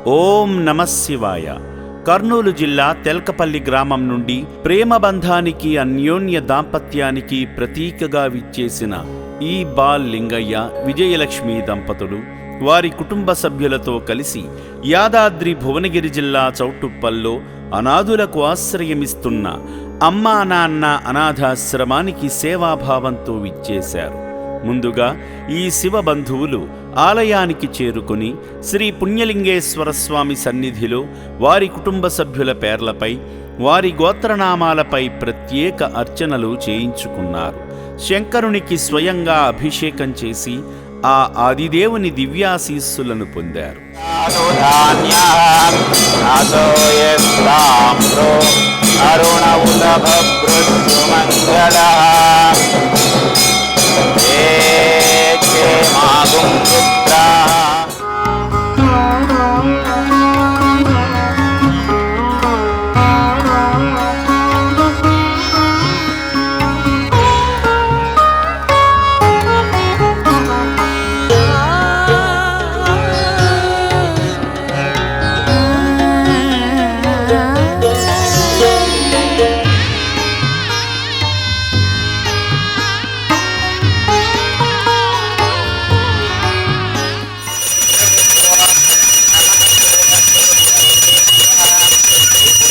ఓం నమః శివాయ. కర్నూలు జిల్లా తెల్కపల్లి గ్రామం నుండి ప్రేమబంధానికి అన్యోన్య దాంపత్యానికి ప్రతీకగా విచ్చేసిన ఈ బాల్ లింగయ్య విజయలక్ష్మి దంపతులు వారి కుటుంబ సభ్యులతో కలిసి యాదాద్రి భువనగిరి జిల్లా చౌటుప్పల్లో అనాథులకు ఆశ్రయమిస్తున్న అమ్మా నాన్న అనాథాశ్రమానికి సేవాభావంతో విచ్చేశారు. ముందుగా ఈ శివబంధువులు ఆలయానికి చేరుకుని శ్రీ పుణ్యలింగేశ్వర స్వామి సన్నిధిలో వారి కుటుంబ సభ్యుల పేర్లపై వారి గోత్రనామాలపై ప్రత్యేక అర్చనలు చేయించుకున్నారు. శంకరునికి స్వయంగా అభిషేకం చేసి ఆ ఆదిదేవుని దివ్యాశీస్సులను పొందారు.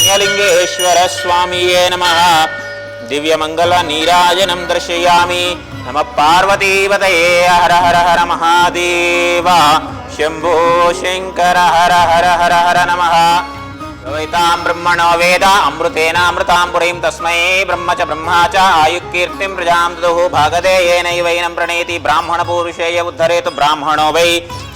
పుణ్యలింగేశ్వర స్వామియే నమః. దివ్యమంగళ నీరాజనం దర్శయామి. నమః పార్వతీపతయే హర హర హర మహాదేవ. శంభో శంకర హర హర హర హర నమః. వైతాం బ్రహ్మణో వేద అమృతేనామృతాం పురీం తస్మై బ్రహ్మ చ బ్రహ్మా చ ఆయుకీర్తిం ప్రజాం దదుః భాగదేయేనైవైనం ప్రణేతి బ్రాహ్మణ పూరుషేయ ఉద్ధరేతు బ్రాహ్మణో వై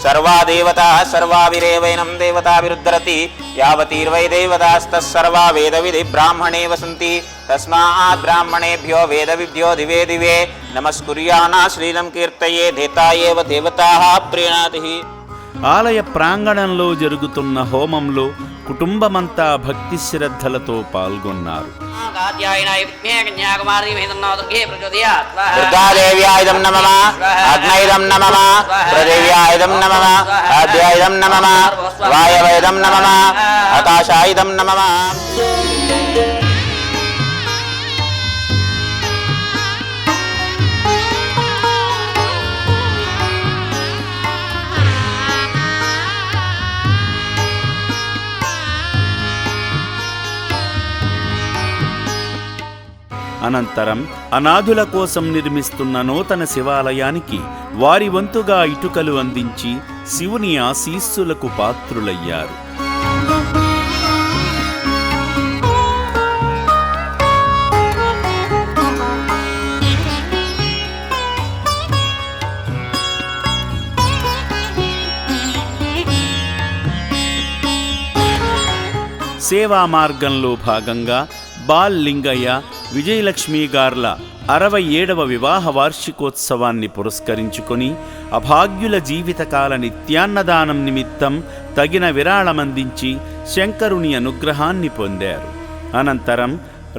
సర్వా దేవతాః సర్వావిరేవైనం దేవతాభిరుద్ధరతి యావతీర్వై దేవతాస్తస్సర్వా వేదవిధి బ్రాహ్మణే వసంతి తస్మాత్ బ్రాహ్మణేభ్యో వేదవిభ్యో దివే దివే నమస్కుర్యానా శ్రీలం కీర్తయే దేతాయేవ దేవతాః ప్రీణాతి. ఆలయ ప్రాంగణంలో జరుగుతున్న హోమంలో కుటుంబమంతా భక్తి శ్రద్ధలతో పాల్గొన్నారు. దుర్గాదేవ్యాయుధం నమః. అగ్నైదం నమః. ప్రదేవ్యాయుధం నమః. ఆద్యాయుధం నమః. వాయవైదం నమః. ఆకాశాయుధం నమః. అనంతరం అనాథుల కోసం నిర్మిస్తున్న నూతన శివాలయానికి వారి వంతుగా ఇటుకలు అందించి శివుని ఆశీస్సులకు పాత్రులయ్యారు. సేవా మార్గంలో భాగంగా బాల్ లింగయ్య విజయలక్ష్మి గార్ల 67వ వివాహ వార్షికోత్సవాన్ని పురస్కరించుకొని అభాగ్యుల జీవితకాల నిత్యాన్నదానం నిమిత్తం తగిన విరాళమందించి శంకరుని అనుగ్రహాన్ని పొందారు. అనంతరం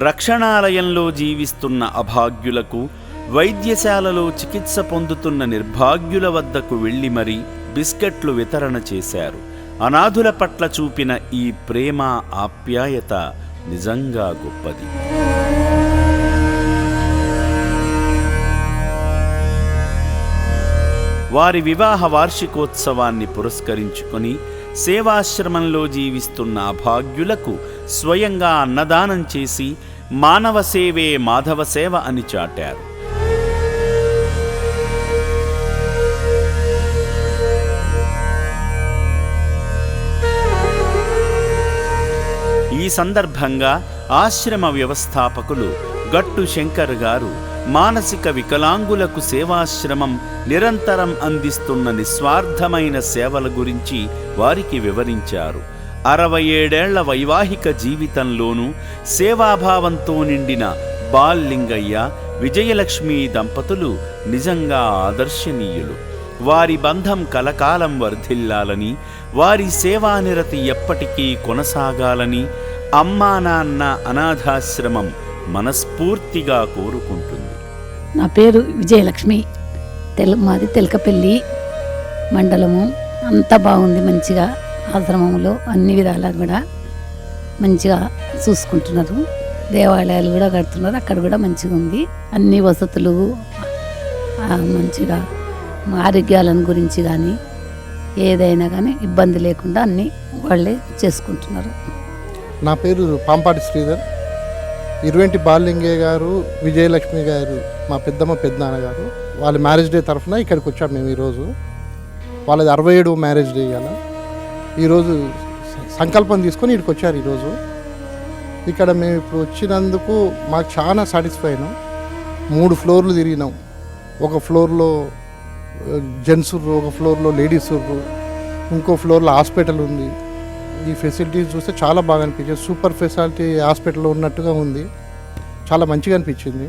రక్షణాలయంలో జీవిస్తున్న అభాగ్యులకు, వైద్యశాలలో చికిత్స పొందుతున్న నిర్భాగ్యుల వద్దకు వెళ్లి మరీ బిస్కెట్లు వితరణ చేశారు. అనాథుల పట్ల చూపిన ఈ ప్రేమ ఆప్యాయత నిజంగా గొప్పది. వారి వివాహ వార్షికోత్సవాన్ని పురస్కరించుకొని సేవాశ్రమంలో జీవిస్తున్న అభాగ్యులకు స్వయంగా అన్నదానం చేసి మానవ సేవే మాధవ సేవ అని చాటారు. ఈ సందర్భంగా ఆశ్రమ వ్యవస్థాపకులు గట్టు శంకర్ గారు మానసిక వికలాంగులకు సేవాశ్రమం నిరంతరం అందిస్తున్న నిస్వార్థమైన సేవల గురించి వారికి వివరించారు. 67 ఏళ్ల వైవాహిక జీవితంలోనూ సేవాభావంతో నిండిన బాల్ లింగయ్య విజయలక్ష్మి దంపతులు నిజంగా ఆదర్శనీయులు. వారి బంధం కలకాలం వర్ధిల్లాలని, వారి సేవానిరతి ఎప్పటికీ కొనసాగాలని అమ్మా నాన్న అనాథాశ్రమం మనస్ఫూర్తిగా కోరుకుంటుంది. నా పేరు విజయలక్ష్మి. మాది తెల్కపల్లి మండలము. అంతా బాగుంది, మంచిగా ఆశ్రమంలో అన్ని విధాలా కూడా మంచిగా చూసుకుంటున్నారు. దేవాలయాలు కూడా కడుతున్నారు, అక్కడ కూడా మంచిగా ఉంది. అన్ని వసతులు మంచిగా ఆరోగ్యాలను గురించి కానీ ఏదైనా కానీ ఇబ్బంది లేకుండా అన్నీ వాళ్ళే చేసుకుంటున్నారు. నా పేరు పాంపాటి శ్రీధర్. ఇరువెంటి బాలింగే గారు, విజయలక్ష్మి గారు మా పెద్దమ్మ పెద్దనాన్న గారు వాళ్ళ మ్యారేజ్ డే తరఫున ఇక్కడికి వచ్చాము మేము ఈరోజు. వాళ్ళది 67వ మ్యారేజ్ డే ఇవాళ. ఈరోజు సంకల్పం తీసుకొని ఇక్కడికి వచ్చారు. ఈరోజు ఇక్కడ మేము ఇప్పుడు వచ్చినందుకు మాకు చాలా సాటిస్ఫై అయినాం. 3 ఫ్లోర్లు తిరిగినాం. ఒక ఫ్లోర్లో జెంట్స్, ఒక ఫ్లోర్లో లేడీస్, ఇంకో ఫ్లోర్లో హాస్పిటల్ ఉంది. ఈ ఫెసిలిటీస్ చూస్తే చాలా బాగా అనిపించింది. సూపర్ ఫెసిలిటీ హాస్పిటల్లో ఉన్నట్టుగా ఉంది. చాలా మంచిగా అనిపించింది.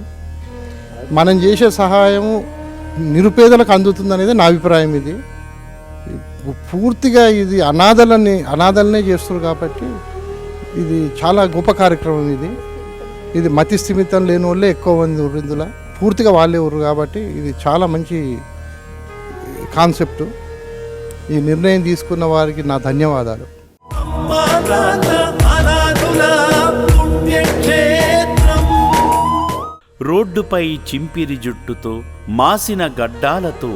మనం చేసే సహాయము నిరుపేదలకు అందుతుంది అనేది నా అభిప్రాయం. ఇది పూర్తిగా ఇది అనాథలనే చేస్తున్నారు కాబట్టి ఇది చాలా గొప్ప కార్యక్రమం. ఇది మతి స్థిమితం లేని వాళ్ళే ఎక్కువ మంది ఉన్నారు ఇందులో, పూర్తిగా వాళ్ళే ఉన్నారు కాబట్టి ఇది చాలా మంచి కాన్సెప్ట్. ఈ నిర్ణయం తీసుకున్న వారికి నా ధన్యవాదాలు. రోడ్డుపై చింపిరి జుట్టుతో, మాసిన గడ్డాలతో,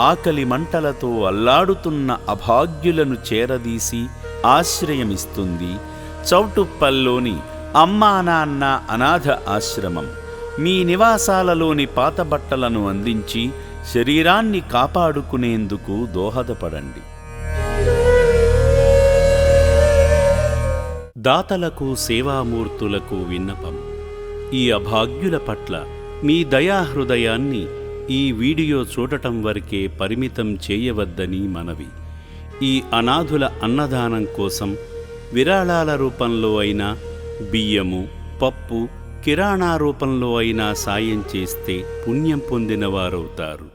ఆకలి మంటలతో అల్లాడుతున్న అభాగ్యులను చేరదీసి ఆశ్రయమిస్తుంది చౌటుప్పల్లోని అమ్మా నాన్న అనాథ ఆశ్రమం. మీ నివాసాలలోని పాత బట్టలను అందించి శరీరాన్ని కాపాడుకునేందుకు దోహదపడండి. దాతలకు, సేవామూర్తులకు విన్నపం. ఈ అభాగ్యుల పట్ల మీ దయాహృదయాన్ని ఈ వీడియో చూడటం వరకే పరిమితం చేయవద్దని మనవి. ఈ అనాథుల అన్నదానం కోసం విరాళాల రూపంలో అయినా, బియ్యము, పప్పు, కిరాణా రూపంలో అయినా సాయం చేస్తే పుణ్యం పొందిన వారవుతారు.